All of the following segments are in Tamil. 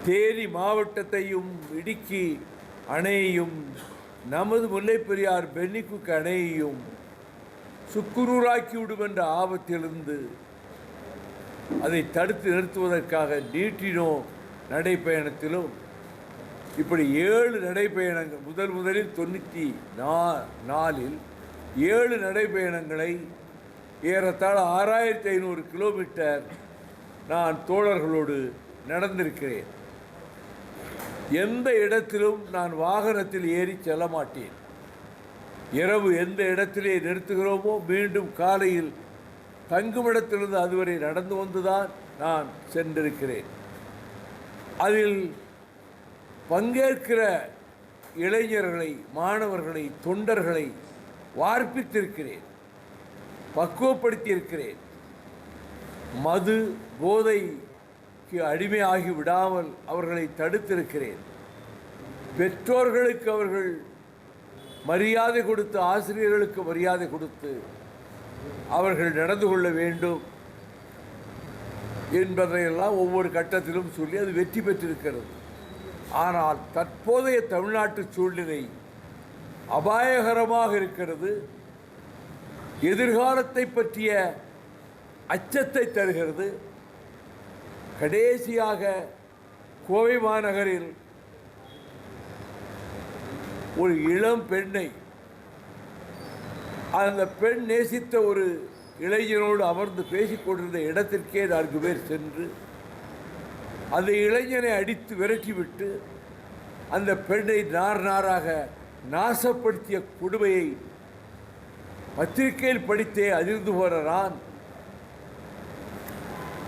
தேனி மாவட்டத்தையும் இடுக்கி அணையையும் நமது முல்லைப்பெரியார் பென்னிக்குக்கு அணையையும் சுக்குநூறாக்கிவிடும் என்ற ஆபத்திலிருந்து அதை தடுத்து நிறுத்துவதற்காக நீட்டினோ நடைப்பயணத்திலும் இப்படி 7 நடைப்பயணங்கள் முதலில் 94 7 நடைப்பயணங்களை ஏறத்தாழ 6500 கிலோமீட்டர் நான் தோழர்களோடு நடந்திருக்கிறேன். எந்த இடத்திலும் நான் வாகனத்தில் ஏறி செல்ல மாட்டேன். இரவு எந்த இடத்திலே நிறுத்துகிறோமோ மீண்டும் காலையில் தங்குமிடத்திலிருந்து அதுவரை நடந்து வந்துதான் நான் சென்றிருக்கிறேன். அதில் பங்கேற்கிற இளைஞர்களை, மாணவர்களை, தொண்டர்களை வார்ப்பித்திருக்கிறேன், பக்குவப்படுத்தியிருக்கிறேன். மது போதைக்கு அடிமையாகி விடாமல் அவர்களை தடுத்திருக்கிறேன். பெற்றோர்களுக்கு அவர்கள் மரியாதை கொடுத்து, ஆசிரியர்களுக்கு மரியாதை கொடுத்து அவர்கள் நடந்து கொள்ள வேண்டும் என்பதையெல்லாம் ஒவ்வொரு கட்டத்திலும் சொல்லி அது வெற்றி பெற்றிருக்கிறது. ஆனால் தற்போதைய தமிழ்நாட்டு சூழ்நிலை அபாயகரமாக இருக்கிறது. எதிர்காலத்தை பற்றிய அச்சத்தை தருகிறது. கடைசியாக கோவை மாநகரில் ஒரு இளம் பெண்ணை, அந்த பெண் நேசித்த ஒரு இளைஞனோடு அமர்ந்து பேசிக்கொண்டிருந்த இடத்திற்கே 4 பேர் சென்று அந்த இளைஞனை அடித்து விரட்டிவிட்டு அந்த பெண்ணை நாராக நாசப்படுத்திய கொடுமையை பத்திரிகையில் படித்தே அதிர்ந்து போன நான்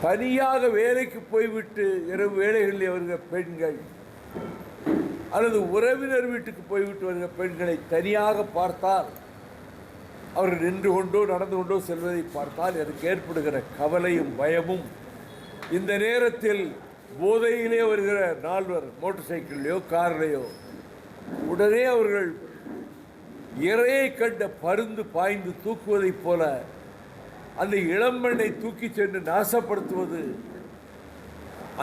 தனியாக வேலைக்கு போய்விட்டு இரவு வேலைகளில் வருகிற பெண்கள் அல்லது உறவினர் வீட்டுக்கு போய்விட்டு வருகிற பெண்களை தனியாக பார்த்தால், அவர்கள் நின்று கொண்டோ நடந்து கொண்டோ செல்வதை பார்த்தால் எனக்கு ஏற்படுகிற கவலையும் பயமும், இந்த நேரத்தில் போதையிலே வருகிற 4 மோட்டார் சைக்கிள்லையோ கார்லையோ உடனே அவர்கள் இறையை கண்ட பருந்து பாய்ந்து தூக்குவதைப் போல அந்த இளம்பெண்ணை தூக்கி சென்று நாசப்படுத்துவது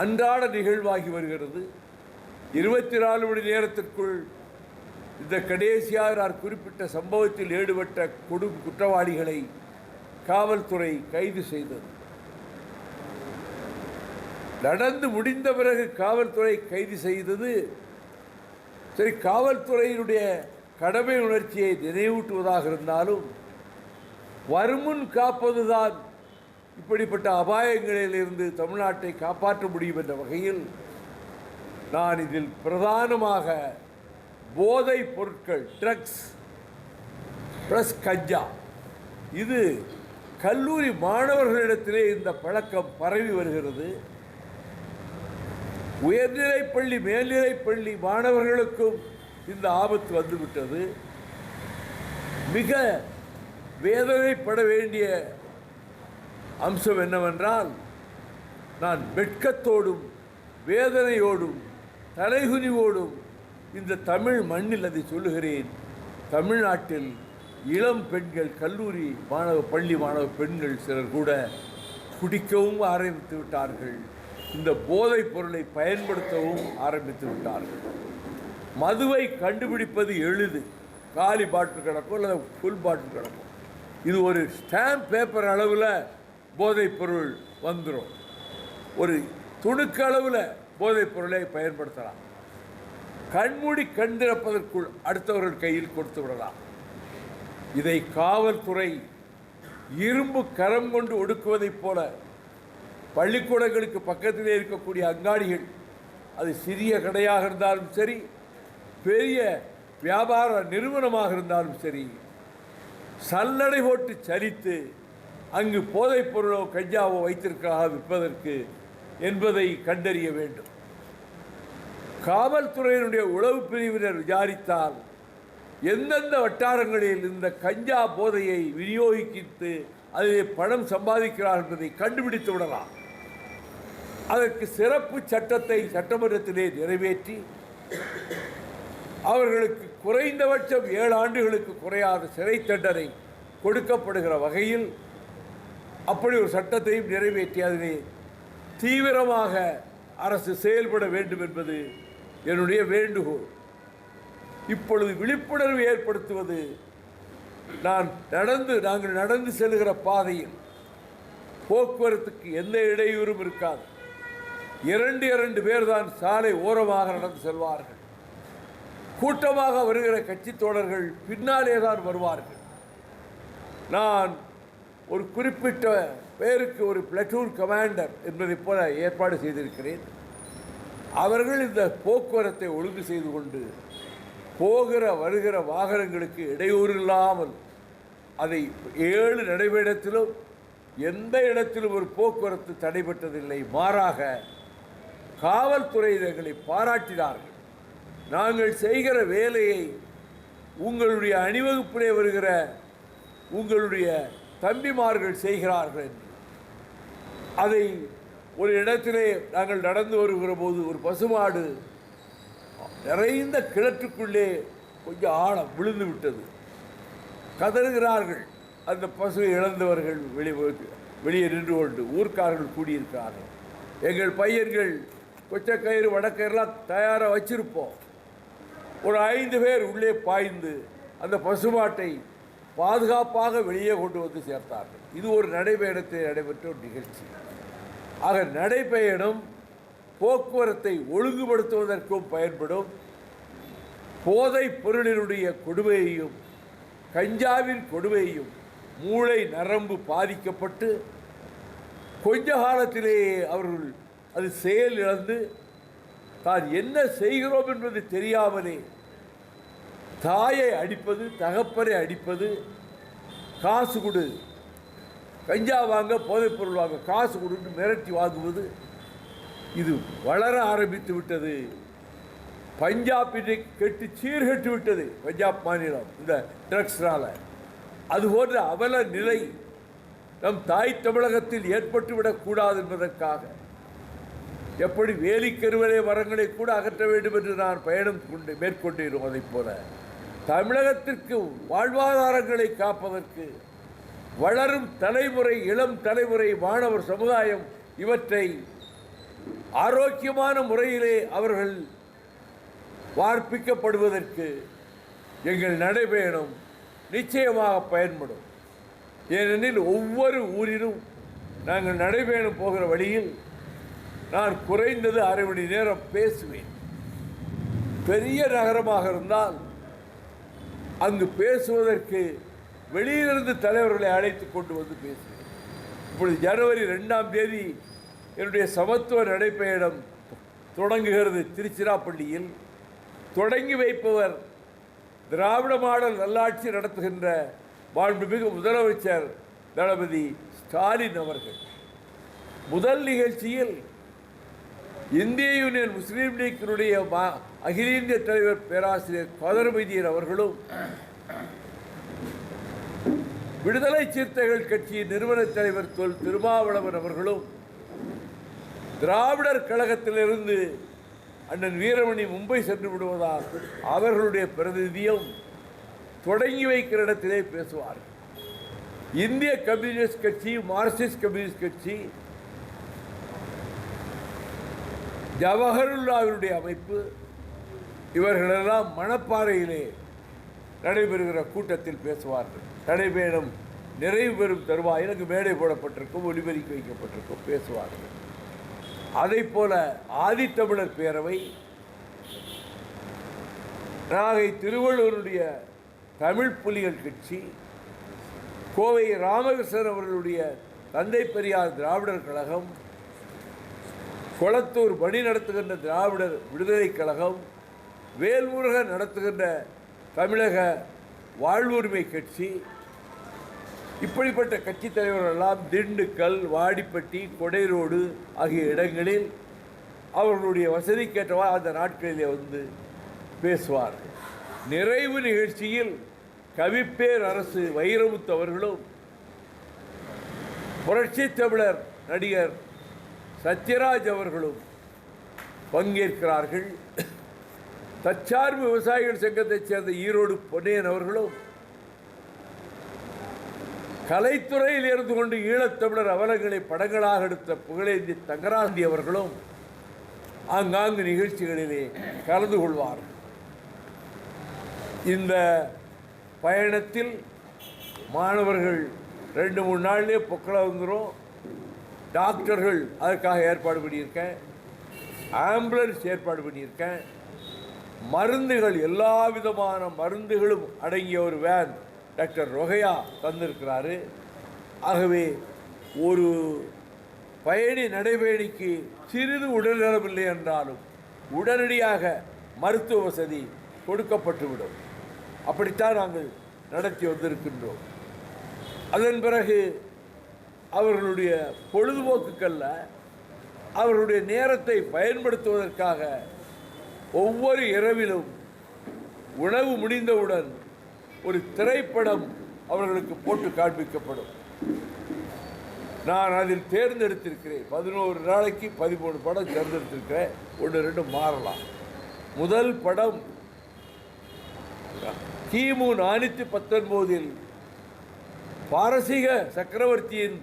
அன்றாட நிகழ்வாகி வருகிறது. 24 மணி நேரத்திற்குள் இந்த கடைசியாக நான் குறிப்பிட்ட சம்பவத்தில் ஈடுபட்ட குற்றவாளிகளை காவல்துறை கைது செய்தது. நடந்து முடிந்த பிறகு காவல்துறை கைது செய்தது சரி, காவல்துறையினுடைய கடமை உணர்ச்சியை நினைவூட்டுவதாக இருந்தாலும் வருமுன் காப்பதுதான் இப்படிப்பட்ட அபாயங்களில் இருந்து தமிழ்நாட்டை காப்பாற்ற முடியும் என்ற வகையில் நான் இதில் பிரதானமாக போதைப் பொருட்கள், ட்ரக்ஸ் ப்ளஸ் கஞ்சா, இது கல்லூரி மாணவர்களிடத்திலே இந்த பழக்கம் பரவி வருகிறது. உயர்நிலைப்பள்ளி, மேல்நிலைப்பள்ளி மாணவர்களுக்கும் இந்த ஆபத்து வந்துவிட்டது. மிக வேதனைப்பட வேண்டிய அம்சம் என்னவென்றால், நான் வெட்கத்தோடும் வேதனையோடும் தலைகுனிவோடும் இந்த தமிழ் மண்ணில் அதை சொல்லுகிறேன். தமிழ்நாட்டில் இளம் பெண்கள், கல்லூரி பள்ளி மாணவ பெண்கள் சிலர் கூட குடிக்கவும் ஆரம்பித்து விட்டார்கள். இந்த போதைப் பொருளை பயன்படுத்தவும் ஆரம்பித்து விட்டார்கள். மதுவை கண்டுபிடிப்பது எளிது. காலி பாட்டில் கிடக்கும் அல்லது ஃபுல் பாட்டில் கிடக்கும். இது ஒரு ஸ்டாம்ப் பேப்பர் அளவில் போதைப் பொருள் வந்துடும். ஒரு துணுக்களவில் போதைப் பொருளை பயன்படுத்தலாம். கண்மூடி கண் திறப்பதற்குள் அடுத்தவர்கள் கையில் கொடுத்து விடலாம். இதை காவல்துறை இரும்பு கரம் கொண்டு ஒடுக்குவதைப் போல பள்ளிக்கூடங்களுக்கு பக்கத்திலே இருக்கக்கூடிய அங்காடிகள், அது சிறிய கடையாக இருந்தாலும் சரி, பெரிய வியாபார நிறுவனமாக இருந்தாலும் சரி, சல்லடை போட்டு சலித்து அங்கு போதைப் பொருளோ கஞ்சாவோ வைத்திருக்கிறாக விற்பதற்கு என்பதை கண்டறிய வேண்டும். காவல்துறையினுடைய உளவு பிரிவினர் விசாரித்தால் எந்தெந்த வட்டாரங்களில் இந்த கஞ்சா போதையை விநியோகித்து அதில் பணம் சம்பாதிக்கிறார் என்பதை கண்டுபிடித்து விடலாம். அதற்கு சிறப்பு சட்டத்தை சட்டமன்றத்திலே நிறைவேற்றி அவர்களுக்கு குறைந்தபட்சம் 7 ஆண்டுகளுக்கு குறையாத சிறை தண்டனை கொடுக்கப்படுகிற வகையில் அப்படி ஒரு சட்டத்தையும் நிறைவேற்றி அதிலே தீவிரமாக அரசு செயல்பட வேண்டும் என்பது என்னுடைய வேண்டுகோள். இப்பொழுது விழிப்புணர்வு ஏற்படுத்துவது, நாங்கள் நடந்து செல்கிற பாதையில் போக்குவரத்துக்கு எந்த இடையூறும் இருக்காது. இரண்டு பேர் தான் சாலை ஓரமாக நடந்து செல்வார்கள். கூட்டமாக வருகிற கட்சி தோழர்கள் பின்னாலே தான் வருவார்கள். நான் ஒரு குறிப்பிட்ட பேருக்கு ஒரு பிளட்டூன் கமாண்டர் என்பதை போல ஏற்பாடு செய்திருக்கிறேன். அவர்கள் இந்த போக்குவரத்தை ஒழுங்கு செய்து கொண்டு போகிற வருகிற வாகனங்களுக்கு இடையூறு இல்லாமல் அதை 7 நடைபெறத்திலும் எந்த இடத்திலும் ஒரு போக்குவரத்து தடைபட்டதில்லை. மாறாக காவல்துறையினர்களை பாராட்டினார்கள். நாங்கள் செய்கிற வேலையை உங்களுடைய அணிவகுப்பிலே வருகிற உங்களுடைய தம்பிமார்கள் செய்கிறார்கள் என்று. அதை ஒரு இடத்திலே நாங்கள் நடந்து வருகிற போது ஒரு பசுமாடு நிறைந்த கிணற்றுக்குள்ளே கொஞ்சம் ஆழம் விழுந்து விட்டது. கதறுகிறார்கள் அந்த பசுவை இழந்தவர்கள். வெளியே நின்று கொண்டு ஊர்க்காரர்கள் கூடியிருக்கிறார்கள். எங்கள் பையன்கள் கொச்சக்கயிறு வடக்கயிறுலாம் தயாராக வச்சிருப்போம். ஒரு 5 பேர் உள்ளே பாய்ந்து அந்த பசுமாட்டை பாதுகாப்பாக வெளியே கொண்டு வந்து சேர்த்தார்கள். இது ஒரு நடைபயணத்தில் நடைபெற்ற ஒரு நிகழ்ச்சி. ஆக நடைபயணம் போக்குவரத்தை ஒழுங்குபடுத்துவதற்கும் பயன்படும். போதைப் பொருளினுடைய கொடுமையையும் கஞ்சாவின் கொடுமையையும் மூளை நரம்பு பாதிக்கப்பட்டு கொஞ்ச காலத்திலேயே அவர்கள் அது செயல் இழந்து தான் என்ன செய்கிறோம் என்பது தெரியாமலே தாயை அடிப்பது, தகப்பனை அடிப்பது, காசு கொடு, கஞ்சா வாங்க, போதைப் பொருள் வாங்க காசு கொடுன்னு மிரட்டி வாங்குவது, இது வளர ஆரம்பித்து விட்டது. பஞ்சாப் இன்றைக்கு கெட்டு சீர்கெட்டு விட்டது. பஞ்சாப் மாநிலம் இந்த ட்ரக்ஸ்னால. அதுபோன்ற அவல நிலை நம் தாய் தமிழகத்தில் ஏற்பட்டுவிடக்கூடாது என்பதற்காக எப்படி வேலிக்கருவலை மரங்களை கூட அகற்ற வேண்டும் என்று நான் பயணம் மேற்கொண்டிருக்கிறோம். அதை போல தமிழகத்திற்கு வாழ்வாதாரங்களை காப்பதற்கு வளரும் தலைமுறை, இளம் தலைமுறை, மாணவர் சமுதாயம் இவற்றை ஆரோக்கியமான முறையிலே அவர்கள் வார்ப்பிக்கப்படுவதற்கு எங்கள் நடைபயணம் நிச்சயமாக பயன்படும். ஏனெனில் ஒவ்வொரு ஊரிலும் நாங்கள் நடைபயணம் போகிற வழியில் நான் குறைந்தது 1/2 மணி நேரம் பேசுவேன். பெரிய நகரமாக இருந்தால் அங்கு பேசுவதற்கு வெளியிலிருந்து தலைவர்களை அழைத்து கொண்டு வந்து பேசுவேன். இப்பொழுது ஜனவரி 2ஆம் தேதி என்னுடைய சமத்துவ நடைபயணம் தொடங்குகிறது. திருச்சிராப்பள்ளியில் தொடங்கி வைப்பவர் திராவிட மாடல் நல்லாட்சி நடத்துகின்ற மாண்புமிகு முதலமைச்சர் தளபதி ஸ்டாலின் அவர்கள். முதல் நிகழ்ச்சியில் இந்திய யூனியன் முஸ்லீம் லீக்கினுடைய அகில இந்திய தலைவர் பேராசிரியர் கதர் மைதீன் அவர்களும், விடுதலை சிறுத்தைகள் கட்சியின் நிறுவன தலைவர் தொல் திருமாவளவன் அவர்களும், திராவிடர் கழகத்திலிருந்து அண்ணன் வீரமணி மும்பை சென்று விடுவதால் அவர்களுடைய பிரதிநிதியும் தொடங்கி வைக்கிற இடத்திலே பேசுவார்கள். இந்திய கம்யூனிஸ்ட் கட்சி, மார்க்சிஸ்ட் கம்யூனிஸ்ட் கட்சி, ஜவஹர்லாலுடைய அமைப்பு, இவர்களெல்லாம் மணப்பாறையிலே நடைபெறுகிற கூட்டத்தில் பேசுவார்கள். நடைபயணம் நிறைவு பெறும் தருவாயில் எனக்கு மேடை போடப்பட்டிருக்கும், ஒலிபெருக்கி வைக்கப்பட்டிருக்கும், பேசுவார்கள். அதை போல ஆதித்தமிழர் பேரவை, நாகை திருவள்ளூருடைய தமிழ் புலிகள் கட்சி, கோவை ராமகிருஷ்ணன் அவர்களுடைய தந்தை பெரியார் திராவிடர் கழகம், கொளத்தூர் பணி நடத்துகின்ற திராவிடர் விடுதலை கழகம், வேல்முருகன் நடத்துகின்ற தமிழக வாழ்வுரிமை கட்சி, இப்படிப்பட்ட கட்சி தலைவர்களெல்லாம் திண்டுக்கல், வாடிப்பட்டி, கொடைரோடு ஆகிய இடங்களில் அவர்களுடைய வசதிக்கேற்றவா அந்த நாட்களிலே வந்து பேசுவார்கள். நிறைவு நிகழ்ச்சியில் கவிப்பேர் அரசு வைரமுத்து அவர்களும், புரட்சி தமிழர் நடிகர் சத்யராஜ் அவர்களும் பங்கேற்கிறார்கள். தற்சார்பு விவசாயிகள் சங்கத்தைச் சேர்ந்த ஈரோடு பொன்னையன் அவர்களும், கலைத்துறையில் இருந்து கொண்டு ஈழத்தமிழர் அவலங்களை படங்களாக எடுத்த புகழேந்தி தங்கராந்தி அவர்களும், ஆங்காங்கு நிகழ்ச்சிகளிலே கலந்து கொள்வார்கள். இந்த பயணத்தில் மாணவர்கள் 2-3 நாள்லேயே பொக்கலை வந்துடும். டாக்டர்கள் அதற்காக ஏற்பாடு பண்ணியிருக்கேன், ஆம்புலன்ஸ் ஏற்பாடு பண்ணியிருக்கேன், மருந்துகள் எல்லா விதமான மருந்துகளும் அடங்கிய ஒரு வேன் டாக்டர் ரொகையா தந்திருக்கிறாரு. ஆகவே ஒரு பயணி நடைபயணிக்கு சிறிது உடல்நலமில்லை என்றாலும் உடனடியாக மருத்துவ வசதி கொடுக்கப்பட்டுவிடும். அப்படித்தான் நாங்கள் நடத்தி வந்திருக்கின்றோம். அதன் பிறகு அவர்களுடைய பொழுதுபோக்குக்கல்ல, அவர்களுடைய நேரத்தை பயன்படுத்துவதற்காக ஒவ்வொரு இரவிலும் உணவு முடிந்தவுடன் ஒரு திரைப்படம் அவர்களுக்கு போட்டு காண்பிக்கப்படும். நான் அதில் தேர்ந்தெடுத்திருக்கிறேன். 11 நாளைக்கு 13 படம் தேர்ந்தெடுத்திருக்கிறேன். 1-2 மாறலாம். முதல் படம் கிமு 419 பாரசீக சக்கரவர்த்தியின்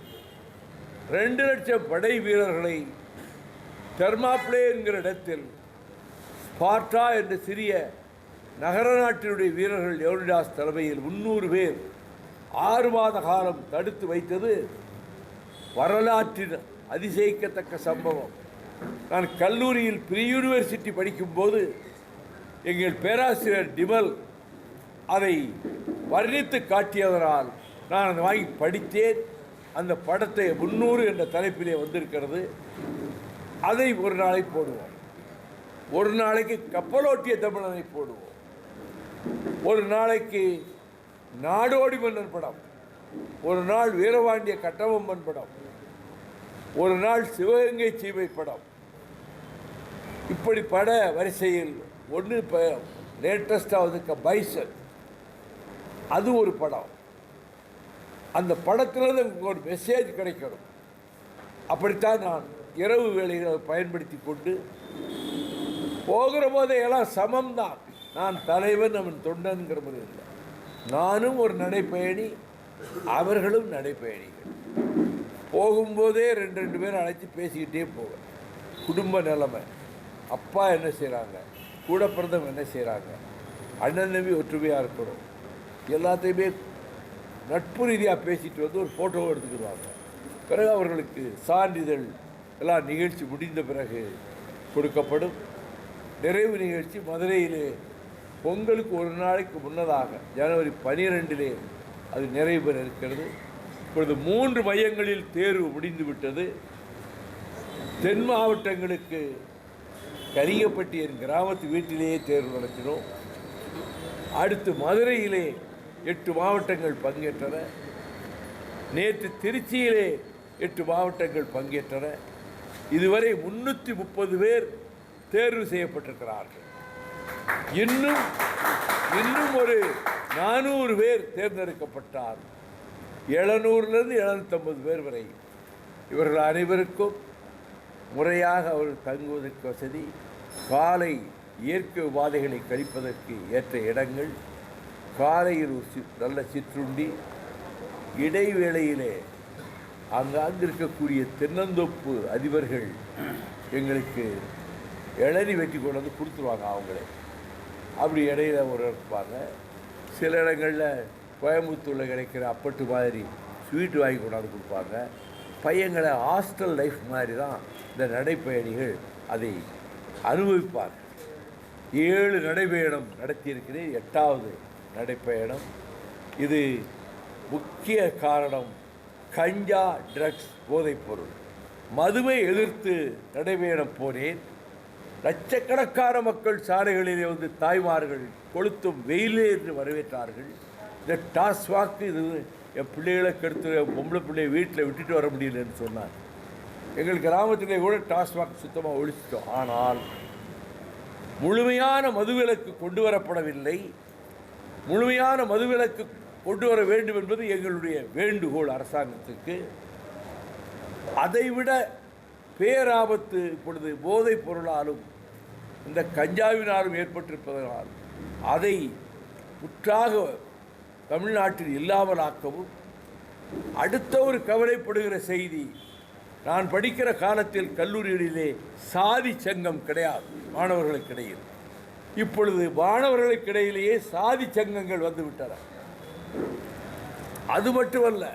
2 லட்சம் படை வீரர்களை தெர்மாப்ளே என்கிற இடத்தில் ஸ்பார்ட்டா என்ற சிறிய நகர நாட்டினுடைய வீரர்கள் யோனிடாஸ் தலைமையில் 300 பேர் 6 மாத காலம் தடுத்து வைத்தது வரலாற்றின் அதிசயிக்கத்தக்க சம்பவம். நான் கல்லூரியில் ப்ரீ யூனிவர்சிட்டி படிக்கும்போது எங்கள் பேராசிரியர் டிமல் அதை வர்ணித்து காட்டியதனால் நான் அதை வாங்கி படித்தேன். அந்த படத்தை 300 என்ற தலைப்பிலே வந்திருக்கிறது. அதை ஒரு நாளைக்கு போடுவோம். ஒரு நாளைக்கு கப்பலோட்டிய தமிழனை போடுவோம். ஒரு நாளைக்கு நாடோடி மன்னன் படம், ஒரு நாள் வீரபாண்டிய கட்டபொம்மன் படம், ஒரு நாள் சிவகங்கை சீமை படம். இப்படி பட வரிசையில் ஒன்று இப்போ லேட்டஸ்டாக வந்து பைசன், அது ஒரு படம். அந்த படத்திலிருந்து உங்களுக்கு ஒரு மெசேஜ் கிடைக்கணும். அப்படித்தான் நான் இரவு வேளைகளை பயன்படுத்தி கொண்டு போகிற போதே எல்லாம் சமம்தான். நான் தலைவன், அவன் தொண்டன்கிற முறை இல்லை. நானும் ஒரு நடைப்பயணி, அவர்களும் நடைப்பயணிகள். போகும்போதே 2 பேர் அழைச்சி பேசிக்கிட்டே போவேன். குடும்ப நிலைமை, அப்பா என்ன செய்கிறாங்க, கூட பிறந்தவங்க என்ன செய்கிறாங்க, அண்ணன் தம்பி ஒற்றுமையாக இருக்கணும், எல்லாத்தையுமே நட்பு ரீதியாக பேசிட்டு வந்து ஒரு ஃபோட்டோ எடுத்துக்கிடுவாங்க. பிறகு அவர்களுக்கு சான்றிதழ் எல்லாம் நிகழ்ச்சி முடிந்த பிறகு கொடுக்கப்படும். நிறைவு நிகழ்ச்சி மதுரையிலே பொங்கலுக்கு ஒரு நாளைக்கு முன்னதாக ஜனவரி 12 அது நிறைவு பெற இருக்கிறது. இப்பொழுது 3 மையங்களில் தேர்வு முடிந்து விட்டது. தென் மாவட்டங்களுக்கு கரிகப்பட்டி என் கிராமத்து வீட்டிலேயே தேர்வு நடத்தினோம். அடுத்து மதுரையிலே 8 மாவட்டங்கள் பங்கேற்றன. நேற்று திருச்சியிலே 8 மாவட்டங்கள் பங்கேற்றன. இதுவரை 330 பேர் தேர்வு செய்யப்பட்டிருக்கிறார்கள். இன்னும் ஒரு 400 பேர் தேர்ந்தெடுக்கப்பட்டார். 700லிருந்து 750 பேர் வரை. இவர்கள் அனைவருக்கும் முறையாக அவர்கள் தங்குவதற்கு வசதி, காலை இயற்கை உபாதைகளை கழிப்பதற்கு ஏற்ற இடங்கள், காலையில் ஒரு நல்ல சிற்றுண்டி, இடைவேளையிலே அங்காங்கு இருக்கக்கூடிய தென்னந்தோப்பு அதிபர்கள் எங்களுக்கு இளநி வெட்டி கொண்டு வந்து கொடுத்துருவாங்க அவங்களே. அப்படி இடையில ஒரு இருப்பாங்க. சில இடங்களில் கோயம்புத்தூரில் கிடைக்கிற அப்பட்டு மாதிரி ஸ்வீட்டு வாங்கி கொண்டாந்து கொடுப்பாங்க. பையங்களை ஹாஸ்டல் லைஃப் மாதிரி தான் இந்த நடைப்பயணிகள் அதை அனுபவிப்பார்கள். 7 நடைப்பயணம் நடத்தியிருக்கிறேன். 8வது நடைப்பயணம். இது முக்கிய காரணம் கஞ்சா, ட்ரக்ஸ், போதைப்பொருள், மதுவை எதிர்த்து நடைபயணம் போனேன். லட்சக்கணக்கான மக்கள் சாலைகளிலே வந்து தாய்மார்கள் கொளுத்தும் வெயிலே என்று வரவேற்றார்கள். இந்த டாஸ்மாக் இது என் பிள்ளைகளை கெடுத்து பொம்பளை பிள்ளையை வீட்டில் விட்டுட்டு வர முடியலன்னு சொன்னார். எங்கள் கிராமத்திலே கூட டாஸ்மாக் சுத்தமாக ஒழிச்சிட்டோம். ஆனால் முழுமையான மதுவிலக்கு கொண்டு வரப்படவில்லை. முழுமையான மதுவிலக்கு கொண்டு வர வேண்டும் என்பது எங்களுடைய வேண்டுகோள் அரசாங்கத்துக்கு. அதைவிட பேராபத்து இப்பொழுது போதைப் பொருளாலும் இந்த கஞ்சாவினாலும் ஏற்பட்டிருப்பதனால் அதை முற்றாக தமிழ்நாட்டில் இல்லாமலாக்கவும். அடுத்த ஒரு கவலைப்படுகிற செய்தி, நான் படிக்கிற காலத்தில் கல்லூரிகளிலே சாதி சங்கம் கிடையாது மாணவர்களுக்கிடையில். இப்பொழுது மாணவர்களுக்கிடையிலேயே சாதி சங்கங்கள் வந்துவிட்டன. அது மட்டுமல்ல,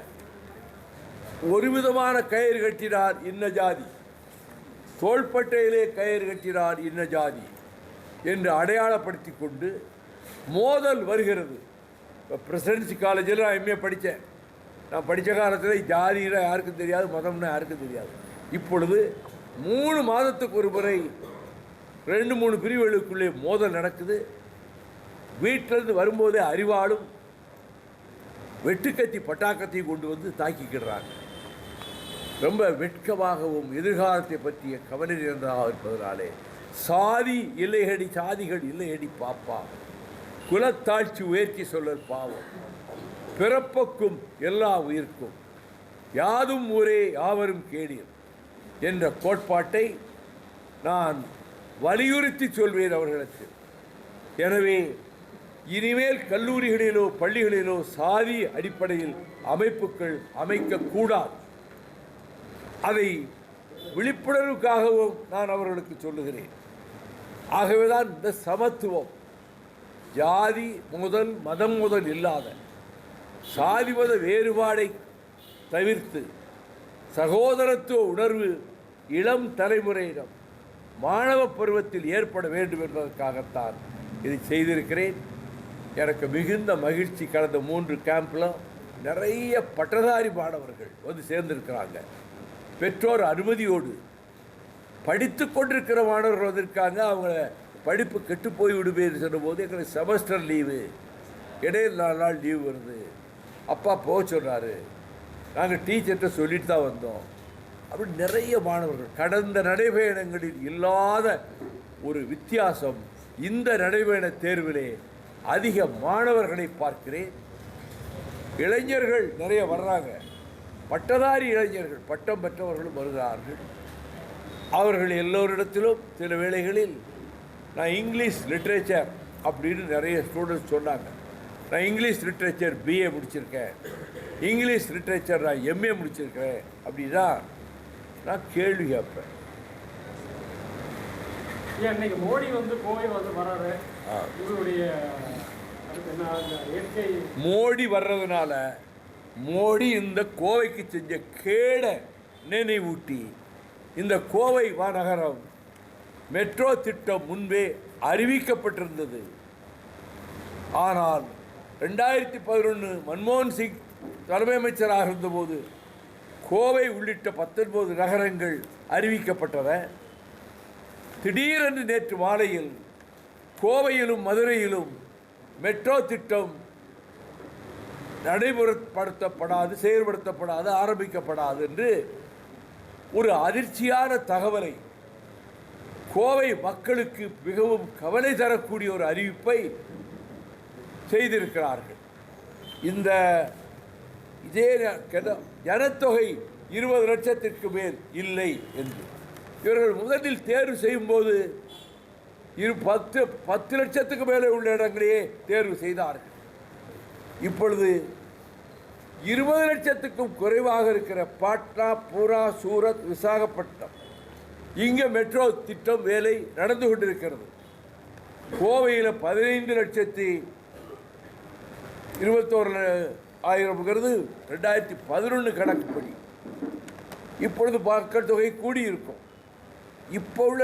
ஒரு விதமான கயிறு கட்டினார் இன்ன ஜாதி, தோள்பட்டையிலே கயிறு கட்டினார் இன்ன ஜாதி என்று அடையாளப்படுத்தி கொண்டு மோதல் வருகிறது. இப்போ பிரசிடென்சி காலேஜில் நான் எம்ஏ படித்தேன். நான் படித்த காலத்தில் ஜாதினா யாருக்கும் தெரியாது, மதம்னா யாருக்கும் தெரியாது. இப்பொழுது 3 மாதத்துக்கு ஒரு முறை 2-3 பிரிவுகளுக்குள்ளே மோதல் நடக்குது. வீட்டிலேருந்து வரும்போதே அறிவாளும் வெட்டுக்கத்தி பட்டாக்கத்தையும் கொண்டு வந்து தாக்கிக்கிறாங்க. ரொம்ப வெட்கமாகவும் எதிர்காலத்தை பற்றிய கவலை நிறைந்ததாக இருப்பதனாலே சாதி இல்லையடி, சாதிகள் இல்லையடி பாப்பா, குலத்தாழ்ச்சி உயர்த்தி சொல்லல் பாவம், பிறப்புக்கும் எல்லா உயிர்க்கும் யாதும் ஊரே யாவரும் கேடியும் என்ற கோட்பாட்டை நான் வலியுறுத்தி சொல்வேன் அவர்களுக்கு. எனவே இனிமேல் கல்லூரிகளிலோ பள்ளிகளிலோ சாதி அடிப்படையில் அமைப்புகள் அமைக்கக்கூடாது. அதை விழிப்புணர்வுக்காகவும் நான் அவர்களுக்கு சொல்லுகிறேன். ஆகவேதான் இந்த சமத்துவம், ஜாதி முதல் மதம் முதல் இல்லாத சாதி மத வேறுபாடை தவிர்த்து சகோதரத்துவ உணர்வு இளம் தலைமுறையிடம் மாணவ பருவத்தில் ஏற்பட வேண்டும் என்பதற்காகத்தான் இதை செய்திருக்கிறேன். எனக்கு மிகுந்த மகிழ்ச்சி. கடந்த 3 கேம்பில் நிறைய பட்டதாரி மாணவர்கள் வந்து சேர்ந்திருக்கிறாங்க. பெற்றோர் அனுமதியோடு படித்து கொண்டிருக்கிற மாணவர்கள் வந்திருக்காங்க. அவங்க படிப்பு கெட்டு போய் விடுவேன்னு சொன்னபோது எங்களுக்கு செமஸ்டர் லீவு, இடையில் 4 நாள் லீவு வருது, அப்பா போக சொன்னார், நாங்கள் டீச்சர்கிட்ட சொல்லிட்டு தான் வந்தோம். அப்படி நிறைய மாணவர்கள். கடந்த நடைபயணங்களில் இல்லாத ஒரு வித்தியாசம் இந்த நடைபயண தேர்விலே அதிக மாணவர்களை பார்க்கிறேன். இளைஞர்கள் நிறைய வர்றாங்க, பட்டதாரி இளைஞர்கள், பட்டம் பெற்றவர்களும் வருகிறார்கள். அவர்கள் எல்லோரிடத்திலும் சில வேளைகளில் நான் இங்கிலீஷ் லிட்ரேச்சர் அப்படின்னு நிறைய ஸ்டூடெண்ட்ஸ் சொன்னாங்க. நான் இங்கிலீஷ் லிட்ரேச்சர் பிஏ முடிச்சிருக்கேன், இங்கிலீஷ் லிட்ரேச்சர் நான் எம்ஏ முடிச்சிருக்கேன் அப்படின்னா நான் கேள்வி கேட்பேன். இன்னைக்கு மோடி வந்து கோவை வந்து வர்றாரு, மோடி வர்றதுனால மோடி இந்த கோவைக்கு செஞ்ச கேட நினைவூட்டி இந்த கோவை மாநகரம் மெட்ரோ திட்டம் முன்பே அறிவிக்கப்பட்டிருந்தது. ஆனால் 2011 மன்மோகன் சிங் தலைமை அமைச்சராக இருந்தபோது கோவை உள்ளிட்ட 19 நகரங்கள் அறிவிக்கப்பட்டன. திடீரென்று நேற்று மாலையில் கோவையிலும் மதுரையிலும் மெட்ரோ திட்டம் நடைமுறைப்படுத்தப்படாது, செயல்படுத்தப்படாது, ஆரம்பிக்கப்படாது என்று ஒரு அதிர்ச்சியான தகவலை, கோவை மக்களுக்கு மிகவும் கவலை தரக்கூடிய ஒரு அறிவிப்பை செய்திருக்கிறார்கள். இந்த இதே ஜனத்தொகை 20 லட்சத்திற்கு மேல் இல்லை என்று இவர்கள் முதலில் தேர்வு செய்யும்போது 10 லட்சத்துக்கு மேலே உள்ள இடங்களையே தேர்வு செய்தார்கள். இப்பொழுது 20 லட்சத்துக்கும் குறைவாக இருக்கிற பாட்னா, பூனா, சூரத், விசாகப்பட்டினம் இங்கே மெட்ரோ திட்டம் வேலை நடந்து கொண்டிருக்கிறது. கோவையில் 15,21,000 2011 கணக்குப்படி. இப்பொழுது மக்கள் தொகை கூடியிருக்கும். இப்போ உள்ள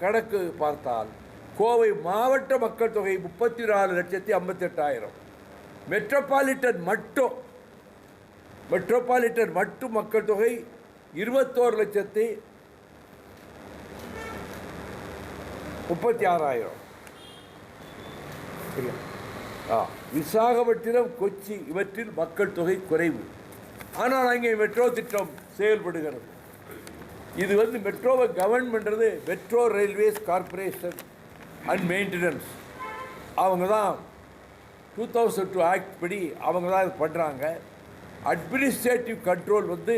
கணக்கு பார்த்தால் கோவை மாவட்ட மக்கள் தொகை 34,58,000. மெட்ரோபாலிட்டன் மட்டும் மக்கள் தொகை 21,36,000. விசாகப்பட்டினம், கொச்சி இவற்றில் மக்கள் தொகை குறைவு. ஆனால் அங்கே மெட்ரோ திட்டம் செயல்படுகிறது. இது வந்து மெட்ரோவை கவர்ன் பண்ணுறது metro railways corporation and maintenance. அவங்க தான் 2002 ஆக்ட் படி அவங்க தான் இது பண்ணுறாங்க. அட்மினிஸ்ட்ரேட்டிவ் கண்ட்ரோல் வந்து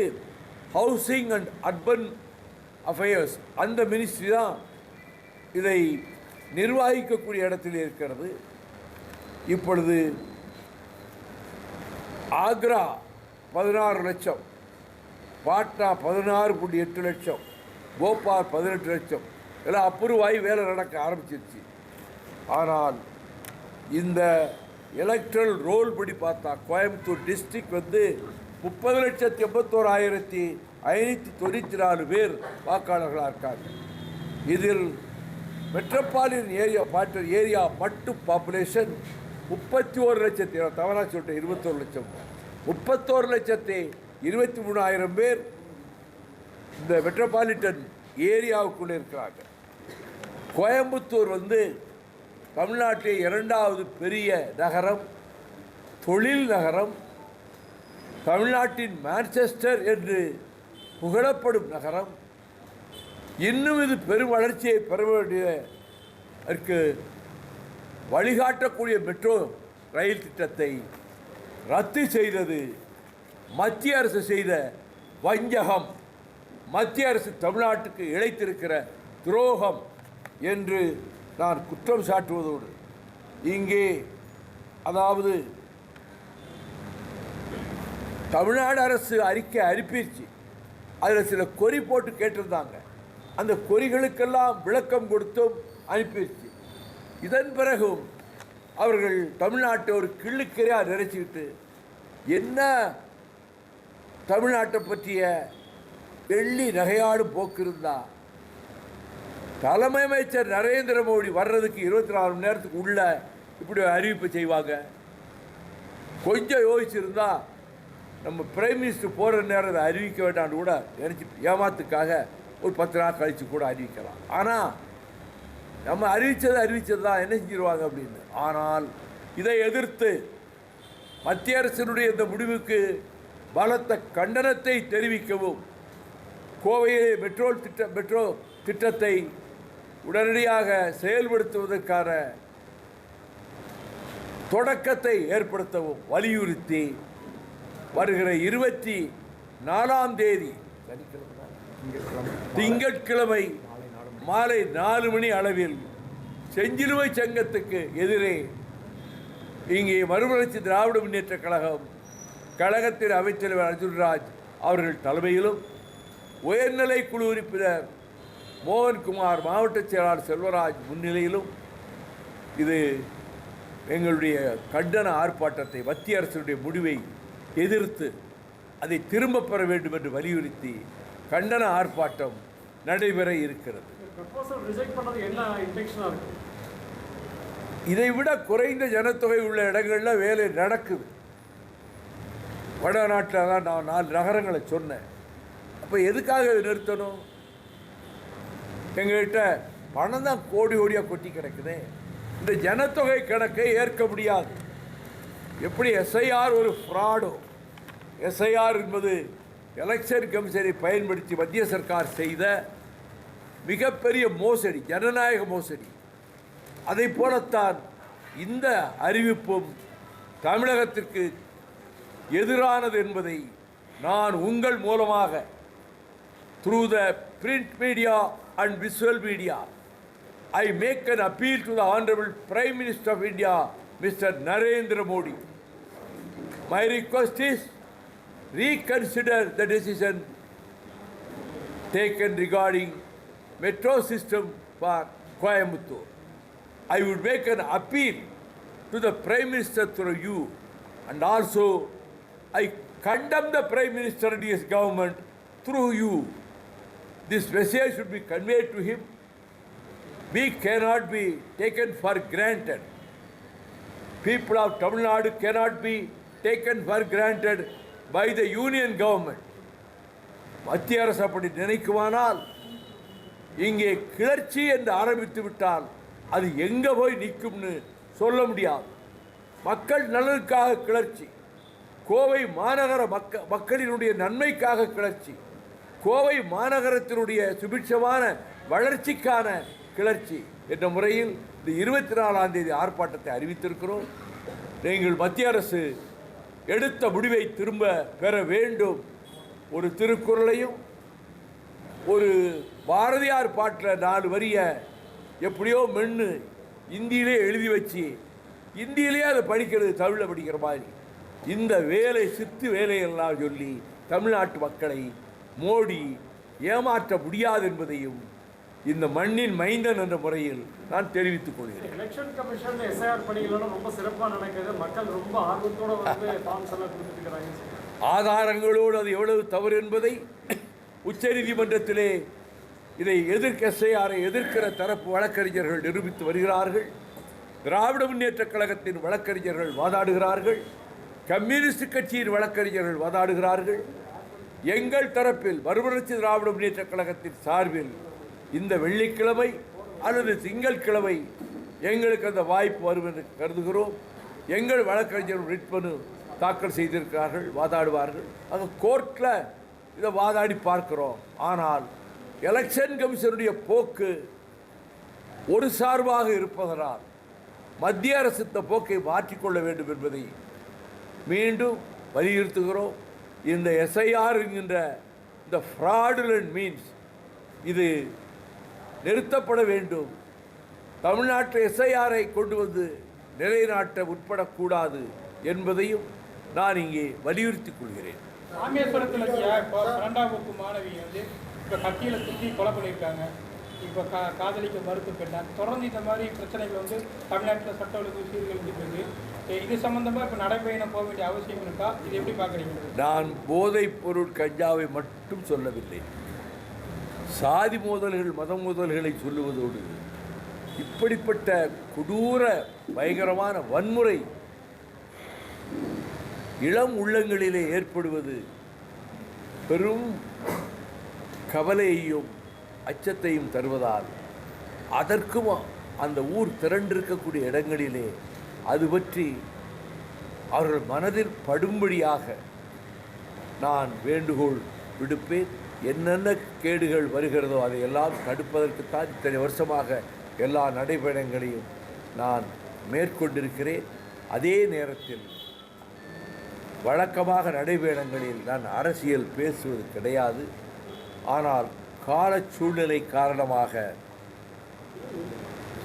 ஹவுசிங் அண்ட் அர்பன் அஃபேர்ஸ் அந்த மினிஸ்ட்ரி தான் இதை நிர்வகிக்கக்கூடிய இடத்தில் இருக்கிறது. இப்பொழுது ஆக்ரா 16 லட்சம், பாட்னா 16.8 லட்சம், போபால் 18 லட்சம், எல்லாம் அப்ரூவ் ஆகி வேலை நடக்க ஆரம்பிச்சிருச்சு. ஆனால் இந்த எலக்ட்ரல் ரோல் படி பார்த்தா கோயம்புத்தூர் டிஸ்ட்ரிக்ட் வந்து 30,81,594 பேர் வாக்காளர்களாக இருக்காங்க. இதில் மெட்ரோபாலியன் ஏரியா மட்டும் பாப்புலேஷன் 31 லட்சத்தி, தவறாக சொல்லிட்டேன், 21 லட்சம், 31,23,000 பேர் இந்த மெட்ரோபாலிட்டன் ஏரியாவுக்குள்ளே இருக்கிறாங்க. கோயம்புத்தூர் வந்து தமிழ்நாட்டிலே 2வது பெரிய நகரம், தொழில் நகரம், தமிழ்நாட்டின் மான்செஸ்டர் என்று புகழப்படும் நகரம். இன்னும் இது பெரும் வளர்ச்சியை பெற வேண்டியதற்கு வழிகாட்டக்கூடிய மெட்ரோ ரயில் திட்டத்தை ரத்து செய்தது மத்திய அரசு செய்த வஞ்சகம், மத்திய அரசு தமிழ்நாட்டுக்கு இழைத்திருக்கிற துரோகம் என்று நான் குற்றம் சாட்டுவதோடு, இங்கே அதாவது தமிழ்நாடு அரசு அறிக்கை அனுப்பிடுச்சு, அதில் சில கொறி போட்டு கேட்டிருந்தாங்க, அந்த கொறிகளுக்கெல்லாம் விளக்கம் கொடுத்தும் அனுப்பிடுச்சு. இதன் பிறகும் அவர்கள் தமிழ்நாட்டை ஒரு கிள்ளுக்கரையாக நினைச்சிக்கிட்டு என்ன தமிழ்நாட்டை பற்றிய வெள்ளி நகையாடும் போக்கு இருந்தா தலைமை அமைச்சர் நரேந்திர மோடி வர்றதுக்கு 24 மணி நேரத்துக்கு உள்ள இப்படி ஒரு அறிவிப்பு செய்வாங்க? கொஞ்சம் யோசிச்சிருந்தா நம்ம பிரைம் மினிஸ்டர் போகிற நேரம் அதை அறிவிக்க வேண்டாம்னு கூட நினச்சி ஏமாத்துக்காக ஒரு 10 நாள் கழித்து கூட அறிவிக்கலாம். ஆனால் நம்ம அறிவித்தது தான் என்ன செஞ்சிருவாங்க அப்படின்னு. ஆனால் இதை எதிர்த்து மத்திய அரசினுடைய இந்த முடிவுக்கு பலத்த கண்டனத்தை தெரிவிக்கவும், கோவையிலே மெட்ரோ திட்டத்தை உடனடியாக செயல்படுத்துவதற்கான தொடக்கத்தை ஏற்படுத்தவும் வலியுறுத்தி வருகிற 24ஆம் தேதி திங்கட்கிழமை மாலை 4 மணி அளவில் செஞ்சிலுவை சங்கத்துக்கு எதிரே இங்கே மறுமலர்ச்சி திராவிட முன்னேற்ற கழகத்தின் அமைச்சர் அர்ஜுன்ராஜ் அவர்கள் தலைமையிலும், உயர்நிலை குழு உறுப்பினர் மோகன்குமார், மாவட்ட செயலாளர் செல்வராஜ் முன்னிலையிலும் இது எங்களுடைய கண்டன ஆர்ப்பாட்டத்தை, மத்திய அரசுடைய முடிவை எதிர்த்து அதை திரும்ப பெற வேண்டும் என்று வலியுறுத்தி கண்டன ஆர்ப்பாட்டம் நடைபெற இருக்கிறது. இதைவிட குறைந்த ஜனத்தொகை உள்ள இடங்களில் வேலை நடக்குது. வடநாட்டில் தான் நான் 4 நகரங்களை சொன்னேன். அப்போ எதுக்காக நிறுத்தணும்? எங்கள்கிட்ட பணம் தான் கோடி கோடியாக கொட்டி கிடக்குது. இந்த ஜனத்தொகை கணக்கை ஏற்க முடியாது. எப்படி எஸ்ஐஆர் ஒரு ஃப்ராடோ, எஸ்ஐஆர் என்பது எலெக்ஷன் கமிஷனை பயன்படுத்தி மத்திய சர்க்கார் செய்த மிகப்பெரிய மோசடி, ஜனநாயக மோசடி. அதை போலத்தான் இந்த அறிவிப்பும் தமிழகத்திற்கு எதிரானது என்பதை நான் உங்கள் மூலமாக through the print media and visual media I make an appeal to the Honorable Prime Minister of India, Mr. Narendra Modi. My request is reconsider the decision taken regarding metro system for Coimbatore. I would make an appeal to the Prime Minister through you, and also I condemn the Prime Minister and his government through you. This message should be conveyed to him. We cannot be taken for granted. People of Tamil Nadu cannot be taken for granted by the union government. மத்திய அரசு அப்படி நினைக்குமானால் இங்கே கிளர்ச்சி என்று ஆரம்பித்து விட்டால் அது எங்கே போய் நிற்கும்னு சொல்ல முடியாது. மக்கள் நலனுக்காக கிளர்ச்சி, கோவை மாநகர மக்களினுடைய நன்மைக்காக கிளர்ச்சி, கோவை மாநகரத்தினுடைய சுபிட்சமான வளர்ச்சிக்கான கிளர்ச்சி என்ற முறையில் இந்த 24ஆம் தேதி ஆர்ப்பாட்டத்தை அறிவித்திருக்கிறோம். நீங்கள் மத்திய அரசு எடுத்த முடிவை திரும்ப பெற வேண்டும். ஒரு திருக்குறளையும் ஒரு பாரதியார் பாட்டில் 4 வரியை எப்படியோ மென்று இந்தியிலே எழுதி வச்சு இந்தியிலே அதை படிக்கிறது தமிழில் படிக்கிற மாதிரி இந்த வேலை சித்து வேலையெல்லாம் சொல்லி தமிழ்நாட்டு மக்களை மோடி ஏமாற்ற முடியாது என்பதையும் இந்த மண்ணின் மைந்தன் என்ற முறையில் நான் தெரிவித்துக் கொள்கிறேன். எலெக்ஷன் கமிஷன் எஸ்ஐஆர் பணிகளெல்லாம் ரொம்ப சிறப்பாக நடக்குது. மக்கள் ரொம்ப ஆர்வத்தோடு வந்து ஃபார்ம்ஸ் எல்லாம் கொடுத்துருக்கிறாங்க. ஆதாரங்களோடு அது எவ்வளவு தவறு என்பதை உச்சநீதிமன்றத்திலே இதை எஸ்ஐஆரை எதிர்க்கிற தரப்பு வழக்கறிஞர்கள் நிரூபித்து வருகிறார்கள். திராவிட முன்னேற்ற கழகத்தின் வழக்கறிஞர்கள் வாதாடுகிறார்கள். கம்யூனிஸ்ட் கட்சியின் வழக்கறிஞர்கள் வாதாடுகிறார்கள். எங்கள் தரப்பில் மறுமலர்ச்சி திராவிட முன்னேற்ற கழகத்தின் சார்பில் இந்த வெள்ளிக்கிழமை அல்லது திங்கட்கிழமை எங்களுக்கு அந்த வாய்ப்பு வரும் என்று கருதுகிறோம். எங்கள் வழக்கறிஞர்கள் ரிட் மனு தாக்கல் செய்திருக்கிறார்கள், வாதாடுவார்கள். அது கோர்ட்டில் இதை வாதாடி பார்க்கிறோம். ஆனால் எலெக்ஷன் கமிஷனுடைய போக்கு ஒரு சார்பாக இருப்பதனால் மத்திய அரசு இந்த போக்கை மாற்றிக்கொள்ள வேண்டும் என்பதை மீண்டும் வலியுறுத்துகிறோம். இந்த எஸ்ஐஆர் என்கின்ற இந்த ஃப்ராடுலண்ட் மீன்ஸ் இது நிறுத்தப்பட வேண்டும். தமிழ்நாட்டில் எஸ்ஐஆரை கொண்டு வந்து நிலைநாட்ட உட்படக்கூடாது என்பதையும் நான் இங்கே வலியுறுத்திக் கொள்கிறேன். ராமேஸ்வரத்தில் இப்போ 12ஆம் வகுப்பு மாணவி வந்து இப்போ கத்தியில் குத்தி கொலை பண்ணியிருக்காங்க. இப்போ காதலிக்க மறுத்து பெற்றார். தொடர்ந்து இந்த மாதிரி பிரச்சனைகள் வந்து தமிழ்நாட்டில் சட்ட ஒழுங்கு சீர்குலைஞ்சிட்டு இருக்கு. இது சம்பந்தமாக இப்போ நடைபயணம் போக வேண்டிய அவசியம் இருக்கா? இது எப்படி பார்க்குறீங்க? நான் போதைப் பொருள் கஞ்சாவை மட்டும் சொல்லவில்லை. சாதி மோதல்கள், மத மோதல்களை சொல்லுவதோடு இப்படிப்பட்ட கொடூர பயங்கரமான வன்முறை இளம் உள்ளங்களிலே ஏற்படுவது பெரும் கவலையையும் அச்சத்தையும் தருவதால் அதற்கும் அந்த ஊர் திரண்டிருக்கக்கூடிய இடங்களிலே அது பற்றி அவர்கள் மனதில் படும்படியாக நான் வேண்டுகோள் விடுப்பேன். என்னென்ன கேடுகள் வருகிறதோ அதையெல்லாம் தடுப்பதற்குத்தான் இத்தனை வருஷமாக எல்லா நடைபயணங்களையும் நான் மேற்கொண்டிருக்கிறேன். அதே நேரத்தில் வழக்கமாக நடைபயணங்களில் நான் அரசியல் பேசுவது கிடையாது. ஆனால் கால சூழ்நிலை காரணமாக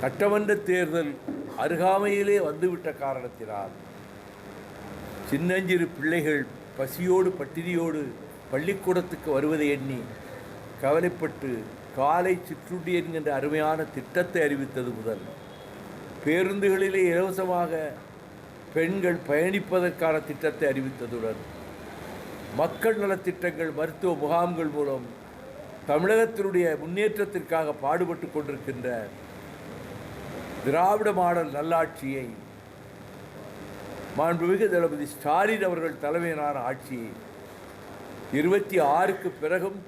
சட்டமன்ற தேர்தல் அருகாமையிலே வந்துவிட்ட காரணத்தினால் சின்னஞ்சிறு பிள்ளைகள் பசியோடு பட்டினியோடு பள்ளிக்கூடத்துக்கு வருவதை எண்ணி கவலைப்பட்டு காலை சிற்றுண்டி என்கின்ற அருமையான திட்டத்தை அறிவித்தது முதல் பேருந்துகளிலே இலவசமாக பெண்கள் பயணிப்பதற்கான திட்டத்தை அறிவித்ததுடன் மக்கள் நலத்திட்டங்கள், மருத்துவ முகாம்கள் மூலம் தமிழகத்தினுடைய முன்னேற்றத்திற்காக பாடுபட்டு கொண்டிருக்கின்ற திராவிட மாடல் நல்லாட்சியை மாண்புமிகு தளபதி ஸ்டாலின் அவர்கள் தலைமையிலான ஆட்சியை 26க்கு பிறகும்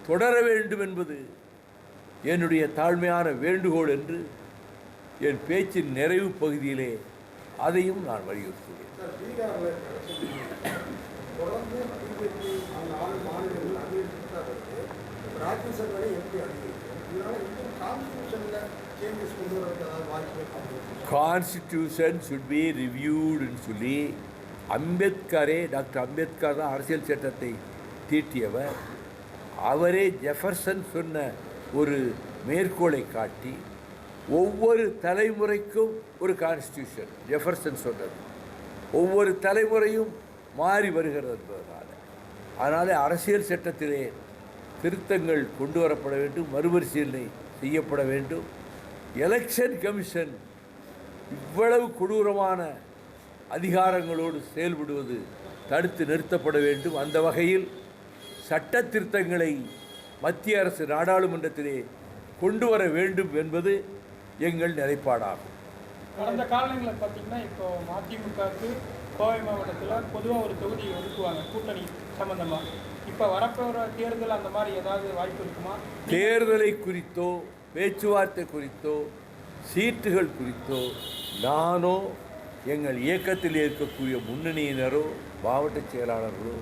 தொடர வேண்டும் என்பது என்னுடைய தாழ்மையான வேண்டுகோள் என்று என் பேச்சின் நிறைவு பகுதியிலே அதையும் நான் வலியுறுத்துகிறேன். கான்ஸ்டிடியூஷன் should be reviewed சொல்லி டாக்டர் அம்பேத்கர் தான் அரசியல் சட்டத்தை தீட்டியவர். அவரே ஜெஃபர்சன் சொன்ன ஒரு மேற்கோளை காட்டி ஒவ்வொரு தலைமுறைக்கும் ஒரு கான்ஸ்டிடியூஷன், ஜெஃபர்சன் சொன்னது, ஒவ்வொரு தலைமுறையும் மாறி வருகிறது என்பதனால் அதனாலே அரசியல் சட்டத்திலே திருத்தங்கள் கொண்டு வரப்பட வேண்டும், மறுபரிசீலனை செய்யப்பட வேண்டும். எலெக்ஷன் கமிஷன் இவ்வளவு கொடூரமான அதிகாரங்களோடு செயல்படுவது தடுத்து நிறுத்தப்பட வேண்டும். அந்த வகையில் சட்ட திருத்தங்களை மத்திய அரசு நாடாளுமன்றத்திலே கொண்டு வர வேண்டும் என்பது எங்கள் நிலைப்பாடாகும். கடந்த காலங்களில் பார்த்திங்கன்னா இப்போ மதிமுகவுக்கு கோவை மாவட்டத்தில் பொதுவாக ஒரு தொகுதி ஒதுக்குவாங்க கூட்டணி சம்பந்தமாக. இப்போ வரப்போகிற தேர்தல் அந்த மாதிரி ஏதாவது வாய்ப்பு இருக்குமா? தேர்தலை குறித்தோ பேச்சுவார்த்தை குறித்தோ சீட்டுகள் குறித்தோ நானோ எங்கள் இயக்கத்தில் இருக்கக்கூடிய முன்னணியினரோ மாவட்ட செயலாளர்களோ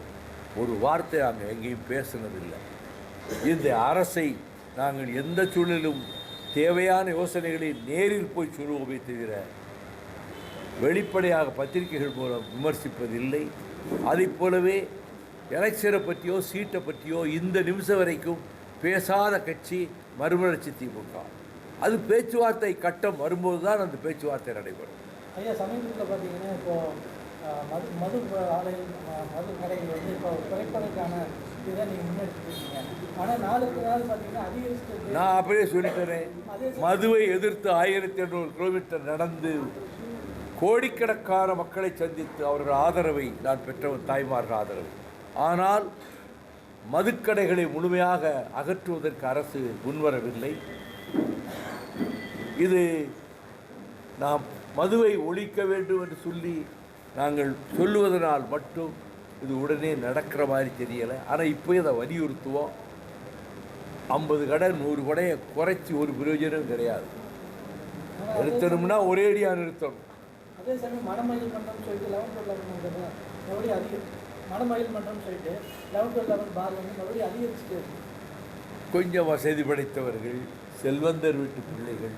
ஒரு வார்த்தை நாங்கள் எங்கேயும் பேசுனதில்லை. இந்த அரசை நாங்கள் எந்த சூழலிலும் தேவையான யோசனைகளை நேரில் போய் சொல்லுவோமே தவிர வெளிப்படையாக பத்திரிகைகள் மூலம் விமர்சிப்பதில்லை. அதைப் போலவே எலெக்ஷனை பற்றியோ சீட்டை பற்றியோ இந்த நிமிஷம் வரைக்கும் பேசாத கட்சி மறுமலர்ச்சி திமுக. அது பேச்சுவார்த்தை கட்டம் வரும்போது தான் அந்த பேச்சுவார்த்தை நடைபெறும். ஐயா, சமீபத்தில் பார்த்தீங்கன்னா இப்போது மது ஆலை மது கடைகள் வந்து இப்போ குறைப்பதற்கான இதான் நீங்கள் முன்னெடுத்துட்டு இருக்கீங்க. ஆனால் நாளுக்கு நாள் பார்த்தீங்கன்னா அதிகரிச்சுட்டு நான் அப்படியே சொல்லிட்டேனே, மதுவை எதிர்த்து 1800 கிலோமீட்டர் நடந்து கோடிக்கணக்கான மக்களை சந்தித்து அவர்கள் ஆதரவை நான் பெற்றவன், தாய்மார்கள் ஆதரவு. ஆனால் மதுக்கடைகளை முழுமையாக அகற்றுவதற்கு அரசு முன்வரவில்லை. இது நாம் மதுவை ஒழிக்க வேண்டும் என்று சொல்லி நாங்கள் சொல்லுவதனால் மட்டும் இது உடனே நடக்கிற மாதிரி தெரியலை. ஆனால் இப்போ இதை வலியுறுத்துவோம். 50 கடை 100 கடையை குறைச்சி ஒரு பிரயோஜனம் கிடையாது. நிறுத்தணும்னா ஒரேடியாக நிறுத்தணும். அதே சமயம் மணமயில் மன்றம் சொல்லிட்டு 11 to 11 மறுபடியும் அதிகம் மணமயில் மன்றம் சொல்லிட்டு 11 to 11 பார் வந்து மறுபடியும் அதிகரிச்சுட்டு இருக்கு. கொஞ்சம் வசதி படைத்தவர்கள், செல்வந்தர் வீட்டு பிள்ளைகள்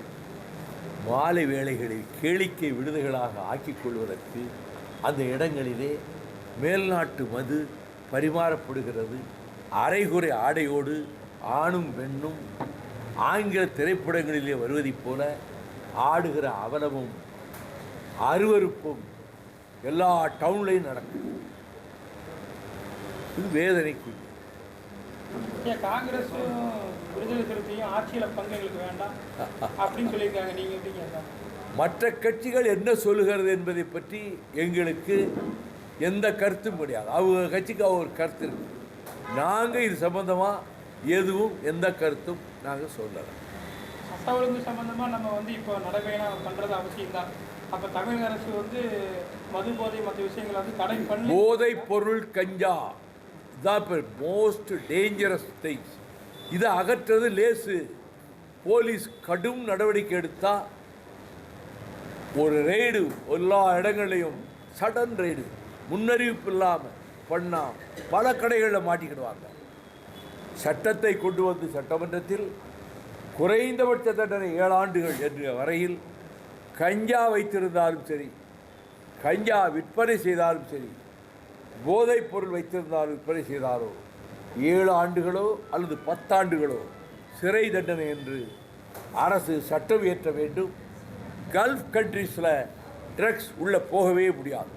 மாலை வேளைகளில் கேளிக்கை விடுதிகளாக ஆக்கிக் கொள்வதற்கு அந்த இடங்களிலே மேல்நாட்டு மது பரிமாறப்படுகிறது. அரைகுறை ஆடையோடு ஆணும் பெண்ணும் ஆங்கில திரைப்படங்களிலே வருவதைப் போல ஆடுகிற அவலமும் அருவருப்பும் எல்லா டவுன்லையும் நடக்கும். இது வேதனைக்குரிய. காங்கிரஸும் விடுதலை சிறுத்தையும் ஆட்சியில் பங்கு எங்களுக்கு வேண்டாம் அப்படின்னு சொல்லியிருக்காங்க. நீங்கள் எப்படிங்க? மற்ற கட்சிகள் என்ன சொல்லுகிறது என்பதை பற்றி எங்களுக்கு எந்த கருத்தும் கிடையாது. அவங்க கட்சிக்கு ஒரு கருத்து இருக்கு. நாங்கள் இது சம்பந்தமாக எதுவும் எந்த கருத்தும் நாங்கள் சொல்லலை. சட்ட ஒழுங்கு சம்பந்தமாக நம்ம வந்து இப்போ நடைபயணம் பண்ணுறது அவசியம் தான். அப்போ தமிழக அரசு வந்து மது போதை மற்ற விஷயங்களை வந்து தடை பண்ணி போதைப் பொருள் கஞ்சா இதான் இப்போ மோஸ்ட் டேஞ்சரஸ் திங்ஸ். இதை அகற்றது லேசு. போலீஸ் கடும் நடவடிக்கை எடுத்தால் ஒரு ரெய்டு எல்லா இடங்களையும் சடன் ரெய்டு முன்னறிவிப்பு இல்லாமல் பண்ணால் பல கடைகளில் மாட்டிக்கிடுவாங்க. சட்டத்தை கொண்டு வந்து சட்டமன்றத்தில் குறைந்தபட்ச தண்டனை 7 ஆண்டுகள் என்ற வரையில் கஞ்சா வைத்திருந்தாலும் சரி, கஞ்சா விற்பனை செய்தாலும் சரி, போதைப் பொருள் வைத்திருந்தாலும் விற்பனை செய்தாலோ 7 ஆண்டுகளோ அல்லது 10 ஆண்டுகளோ சிறை தண்டனை என்று அரசு சட்டம் இயற்ற வேண்டும். கல்ஃப் கண்ட்ரீஸில் ட்ரக்ஸ் உள்ளே போகவே முடியாது.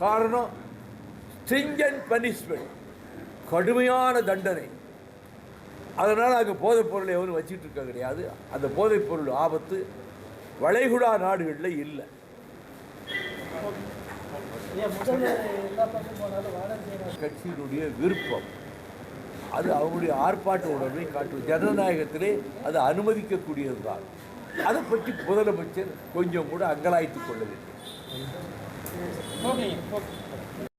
காரணம் ஸ்ட்ரிஞ்சன்ட் பனிஷ்மெண்ட், கடுமையான தண்டனை. அதனால் அங்கே போதைப் பொருளை எவரும் வச்சுட்டு இருக்க கிடையாது. அந்த போதைப் பொருள் ஆபத்து வளைகுடா நாடுகளில் இல்லை. கட்சியினுடைய விருப்பம் அது அவங்களுடைய ஆர்ப்பாட்ட உணர்வை காட்டும். ஜனநாயகத்திலே அது அனுமதிக்கக்கூடியது தான். அதை பற்றி முதலமைச்சர் கொஞ்சம் கூட அங்கலாய்த்து கொள்ள வேண்டும். ஓகே.